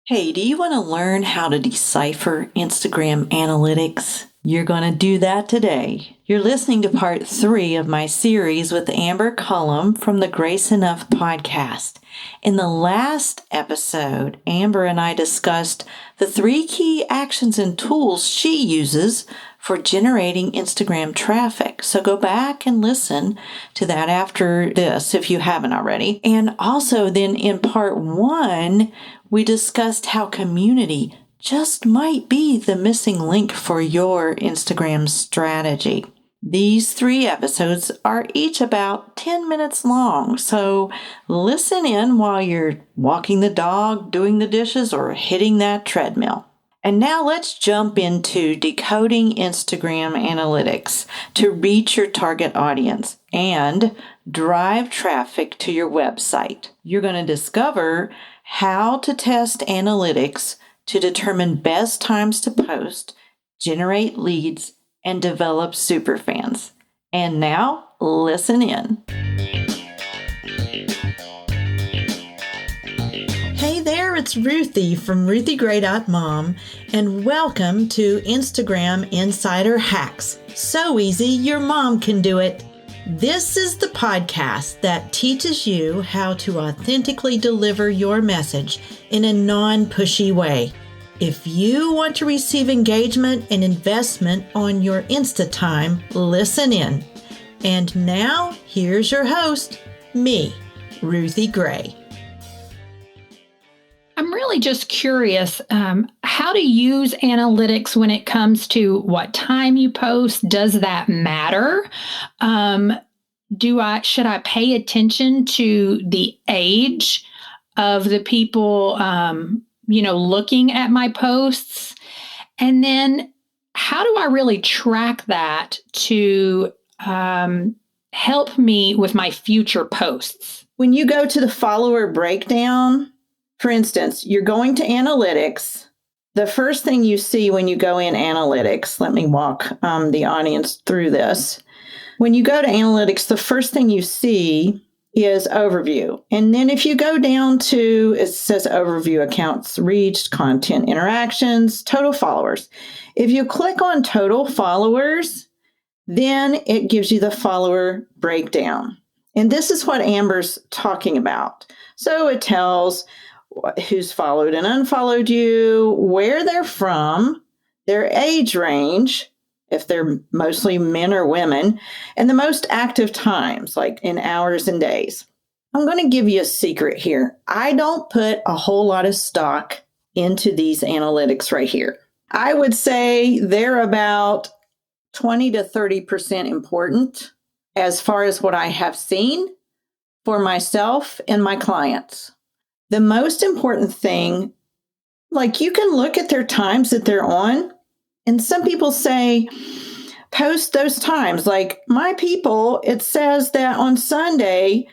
Hey, do you want to learn how to decipher Instagram analytics? You're going to do that today. You're listening to part 3 of my series with Amber Cullum from the Grace Enough podcast. In the last episode, Amber and I discussed the 3 key actions and tools she uses for generating Instagram traffic. So go back and listen to that after this if you haven't already. And also then in part 1, we discussed how community just might be the missing link for your Instagram strategy. These 3 episodes are each about 10 minutes long, so listen in while you're walking the dog, doing the dishes, or hitting that treadmill. And now let's jump into decoding Instagram analytics to reach your target audience and drive traffic to your website. You're going to discover how to test analytics to determine best times to post, generate leads, and develop superfans. And now, listen in. Hey there, it's Ruthie from RuthieGray.mom, and welcome to Instagram Insider Hacks. So easy, your mom can do it. This is the podcast that teaches you how to authentically deliver your message in a non-pushy way. If you want to receive engagement and investment on your Insta time, listen in. And now, here's your host, me, Ruthie Gray. I'm really just curious how to use analytics when it comes to what time you post. Does that matter? Should I pay attention to the age of the people, looking at my posts? And then how do I really track that to help me with my future posts? When you go to the follower breakdown, for instance, you're going to analytics. The first thing you see when you go in analytics, let me walk the audience through this. When you go to analytics, the first thing you see is overview. And then if you go down to, it says overview, accounts reached, content interactions, total followers. If you click on total followers, then it gives you the follower breakdown. And this is what Amber's talking about. So it tells who's followed and unfollowed you, where they're from, their age range, if they're mostly men or women, and the most active times, like in hours and days. I'm going to give you a secret here. I don't put a whole lot of stock into these analytics right here. I would say they're about 20 to 30% important as far as what I have seen for myself and my clients. The most important thing, like you can look at their times that they're on, and some people say, post those times. Like my people, it says that on Sunday,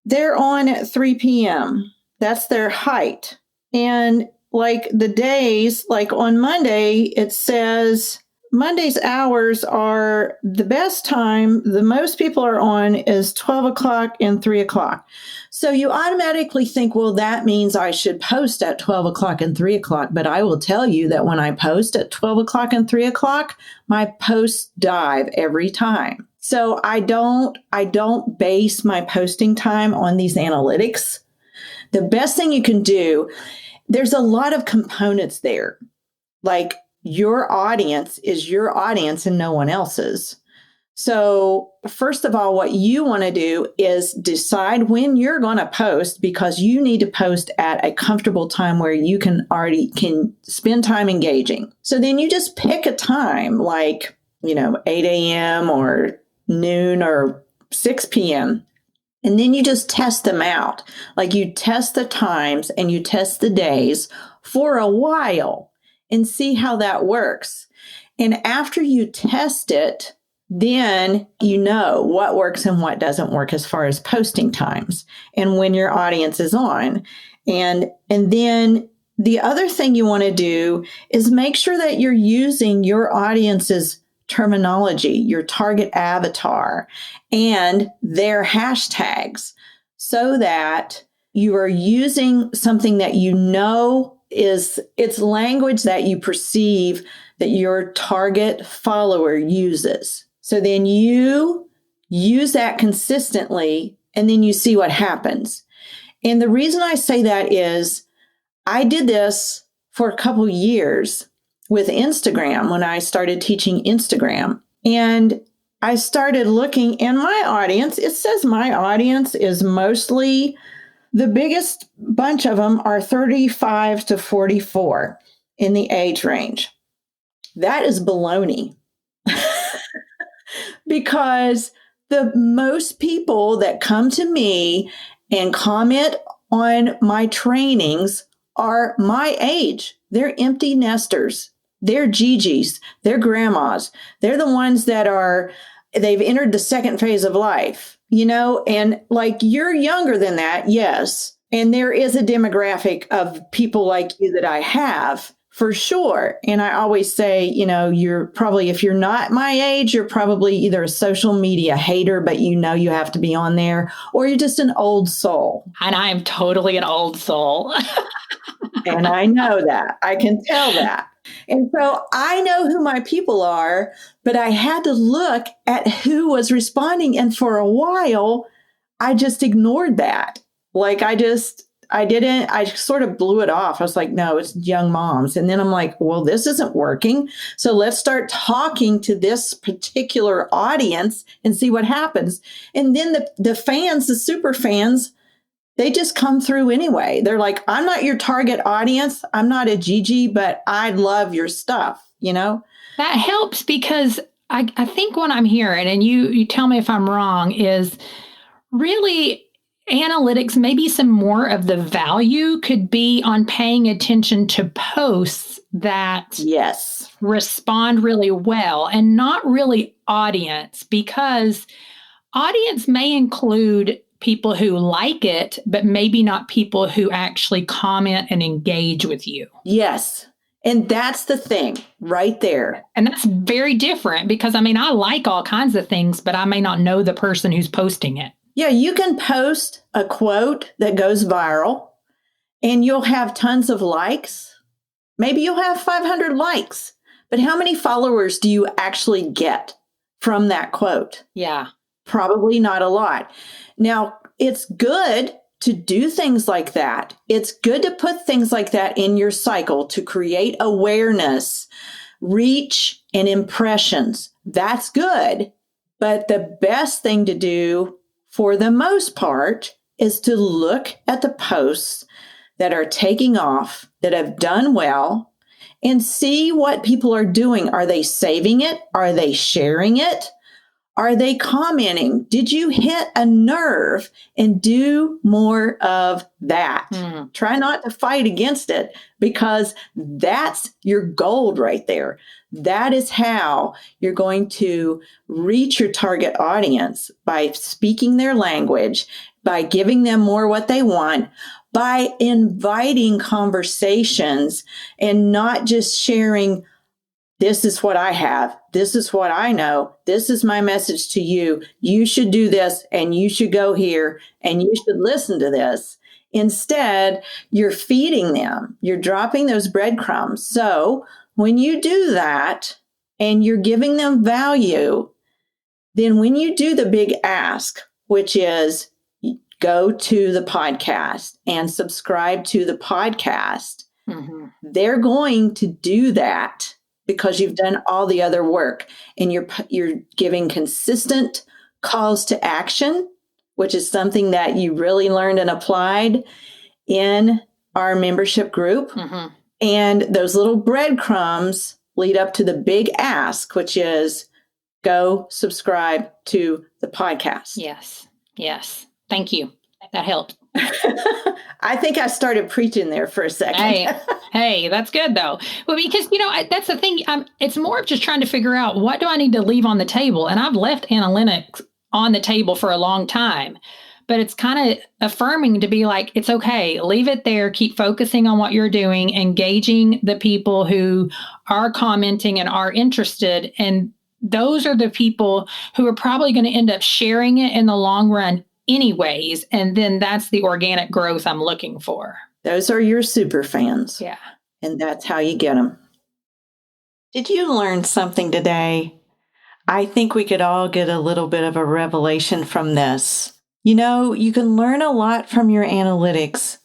they're on at 3 p.m. That's their height. And like the days, like on Monday, it says Monday's hours are the best time. The most people are on is 12 o'clock and 3 o'clock. So you automatically think, well, that means I should post at 12 o'clock and 3 o'clock. But I will tell you that when I post at 12 o'clock and 3 o'clock, my posts dive every time. So I don't base my posting time on these analytics. The best thing you can do, there's a lot of components there. Like your audience is your audience and no one else's. So first of all, what you want to do is decide when you're going to post, because you need to post at a comfortable time where you can spend time engaging. So then you just pick a time like, 8 a.m. or noon or 6 p.m. And then you just test them out. Like you test the times and you test the days for a while and see how that works. And after you test it, then you know what works and what doesn't work as far as posting times and when your audience is on. And then the other thing you want to do is make sure that you're using your audience's terminology, your target avatar, and their hashtags so that you are using something that you know it's language that you perceive that your target follower uses. So then you use that consistently, and then you see what happens. And the reason I say that is I did this for a couple years with Instagram when I started teaching Instagram. And I started looking in my audience. It says my audience is mostly, the biggest bunch of them are 35 to 44 in the age range. That is baloney. Because the most people that come to me and comment on my trainings are my age. They're empty nesters. They're Gigi's. They're grandmas. They're the ones that they've entered the second phase of life, and like you're younger than that. Yes. And there is a demographic of people like you that I have for sure. And I always say, you're probably, if you're not my age, you're probably either a social media hater, but you have to be on there, or you're just an old soul. And I am totally an old soul. And I know that. I can tell that. And so I know who my people are, but I had to look at who was responding. And for a while, I just ignored that. Like I sort of blew it off. I was like, no, it's young moms. And then I'm like, well, this isn't working. So let's start talking to this particular audience and see what happens. And then the fans, the super fans, they just come through anyway. They're like, I'm not your target audience. I'm not a Gigi, but I love your stuff, That helps because I think what I'm hearing, and you tell me if I'm wrong, is really analytics, maybe some more of the value could be on paying attention to posts that respond really well and not really audience, because audience may include people who like it, but maybe not people who actually comment and engage with you. Yes. And that's the thing right there. And that's very different because, I like all kinds of things, but I may not know the person who's posting it. Yeah, you can post a quote that goes viral and you'll have tons of likes. Maybe you'll have 500 likes, but how many followers do you actually get from that quote? Yeah. Probably not a lot. Now, it's good to do things like that. It's good to put things like that in your cycle to create awareness, reach, and impressions. That's good. But the best thing to do for the most part is to look at the posts that are taking off, that have done well, and see what people are doing. Are they saving it? Are they sharing it? Are they commenting? Did you hit a nerve? And do more of that. Try not to fight against it, because that's your gold right there. That is how you're going to reach your target audience, by speaking their language, by giving them more what they want, by inviting conversations and not just sharing, this is what I have, this is what I know, this is my message to you. You should do this, and you should go here, and you should listen to this. Instead, you're feeding them. You're dropping those breadcrumbs. So when you do that and you're giving them value, then when you do the big ask, which is go to the podcast and subscribe to the podcast, they're going to do that because you've done all the other work, and you're giving consistent calls to action, which is something that you really learned and applied in our membership group. And those little breadcrumbs lead up to the big ask, which is go subscribe to the podcast. Yes. Thank you. That helped. I think I started preaching there for a second. Hey, that's good though. Well, because, that's the thing. It's more of just trying to figure out, what do I need to leave on the table? And I've left analytics on the table for a long time, but it's kind of affirming to be like, it's okay. Leave it there. Keep focusing on what you're doing, engaging the people who are commenting and are interested. And those are the people who are probably going to end up sharing it in the long run anyways. And then that's the organic growth I'm looking for. Those are your super fans. Yeah. And that's how you get them. Did you learn something today? I think we could all get a little bit of a revelation from this. You know, you can learn a lot from your analytics,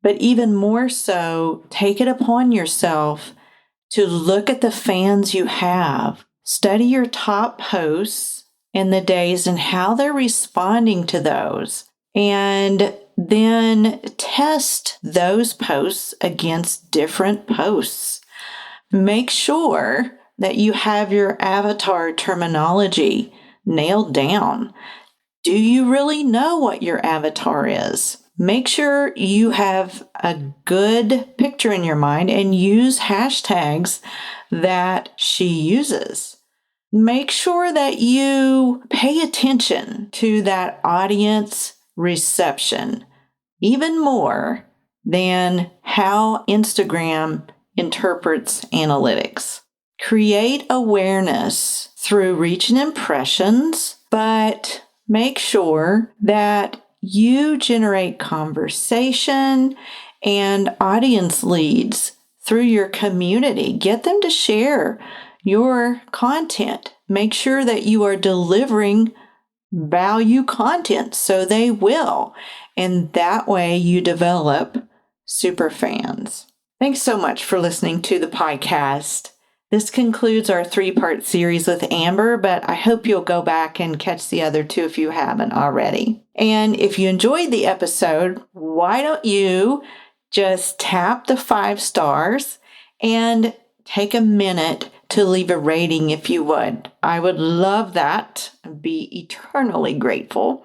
but even more so, take it upon yourself to look at the fans you have. Study your top posts and the days and how they're responding to those. And then test those posts against different posts. Make sure that you have your avatar terminology nailed down. Do you really know what your avatar is? Make sure you have a good picture in your mind and use hashtags that she uses. Make sure that you pay attention to that audience reception, even more than how Instagram interprets analytics. Create awareness through reach and impressions, but make sure that you generate conversation and audience leads through your community. Get them to share your content. Make sure that you are delivering value content so they will. And that way you develop super fans. Thanks so much for listening to the podcast. This concludes our 3-part series with Amber, but I hope you'll go back and catch the other 2 if you haven't already. And if you enjoyed the episode, why don't you just tap the 5 stars and take a minute to leave a rating if you would. I would love that. I'd be eternally grateful.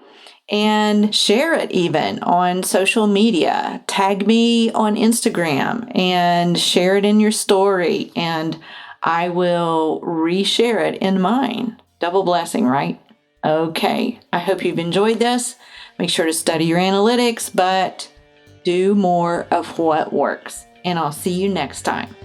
And share it even on social media. Tag me on Instagram and share it in your story, and I will reshare it in mine. Double blessing, right? Okay. I hope you've enjoyed this. Make sure to study your analytics, but do more of what works. And I'll see you next time.